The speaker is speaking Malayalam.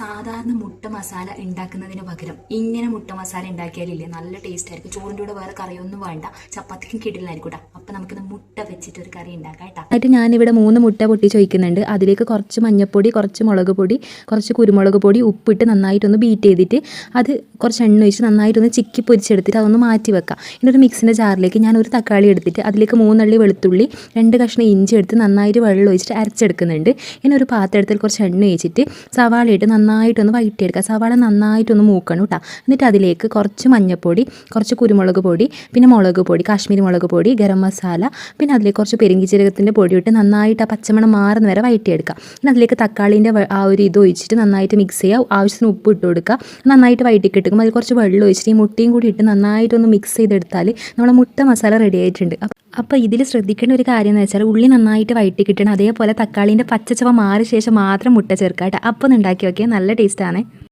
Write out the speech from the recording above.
സാധാരണ മുട്ട മസാല ഉണ്ടാക്കുന്നതിന് പകരം ഇങ്ങനെ മുട്ട മസാല ഉണ്ടാക്കിയാലില്ലേ നല്ല ടേസ്റ്റ് ആയിരിക്കും. ചോറിൻ്റെ കൂടെ വേറെ കറിയൊന്നും വേണ്ട, ചപ്പാത്തിക്കും കിടിലായിരിക്കും കേട്ടോ. അപ്പം നമുക്കിത് മുട്ട വെച്ചിട്ട് ഒരു കറി ഉണ്ടാക്കാം കേട്ടോ. എന്നിട്ട് ഞാനിവിടെ 3 മുട്ട പൊട്ടിച്ച് വയ്ക്കുന്നുണ്ട്. അതിലേക്ക് കുറച്ച് മഞ്ഞൾപ്പൊടി, കുറച്ച് മുളക് പൊടി, കുറച്ച് കുരുമുളക് പൊടി, ഉപ്പിട്ട് നന്നായിട്ടൊന്ന് ബീറ്റ് ചെയ്തിട്ട് അത് കുറച്ച് എണ്ണ ഒഴിച്ച് നന്നായിട്ടൊന്ന് ചിക്കി പൊരിച്ചെടുത്തിട്ട് അതൊന്ന് മാറ്റി വെക്കാം. ഇന്നൊരു മിക്സിൻ്റെ ജാറിലേക്ക് ഞാൻ ഒരു തക്കാളി എടുത്തിട്ട് അതിലേക്ക് 3 അള്ളി വെളുത്തുള്ളി, 2 കഷ്ണം ഇഞ്ചി എടുത്ത് നന്നായിട്ട് വെള്ളം ഒഴിച്ചിട്ട് അരച്ചെടുക്കുന്നുണ്ട്. ഇനി ഒരു പാത്രത്തിൽ കുറച്ച് എണ്ണ ഒഴിച്ചിട്ട് സവാള ഇട്ട് നന്നായിട്ടൊന്ന് വഴറ്റിയെടുക്കുക. സവാള നന്നായിട്ടൊന്ന് മൂക്കണം കേട്ടോ. എന്നിട്ട് അതിലേക്ക് കുറച്ച് മഞ്ഞൾപ്പൊടി, കുറച്ച് കുരുമുളക് പൊടി, പിന്നെ മുളക് പൊടി, കാശ്മീരി മുളക് പൊടി, ഗരം മസാല, പിന്നെ അതിലേക്ക് കുറച്ച് പെരുംജീരകത്തിൻ്റെ പൊടി ഇട്ട് നന്നായിട്ട് ആ പച്ചമണം മാറുന്ന വരെ വഴറ്റിയെടുക്കുക. പിന്നെ അതിലേക്ക് തക്കാളീൻ്റെ ആ ഒരു ഇത് ഒഴിച്ചിട്ട് നന്നായിട്ട് മിക്സ് ചെയ്യുക. ആവശ്യത്തിന് ഉപ്പ് ഇട്ട് കൊടുക്കുക. നന്നായിട്ട് വഴറ്റിക്കിട്ടുമ്പോൾ അതിൽ കുറച്ച് വെള്ളം ഒഴിച്ചിട്ട് ഈ മുട്ടയും കൂടി ഇട്ട് നന്നായിട്ടൊന്ന് മിക്സ് ചെയ്തെടുത്താൽ നമ്മളെ മുട്ട മസാല റെഡി ആയിട്ടുണ്ട്. അപ്പോൾ ഇതിൽ ശ്രദ്ധിക്കേണ്ട ഒരു കാര്യം എന്ന് വെച്ചാൽ ഉള്ളി നന്നായിട്ട് വഴറ്റി കിട്ടണം. അതേപോലെ തക്കാളീൻ്റെ പച്ചച്ചവ മാറിയ ശേഷം മാത്രം മുട്ട ചേർക്കുക കേട്ടോ. അപ്പോൾ ഒന്ന് ഉണ്ടാക്കി നോക്കിയാൽ നല്ല ടേസ്റ്റാണ്.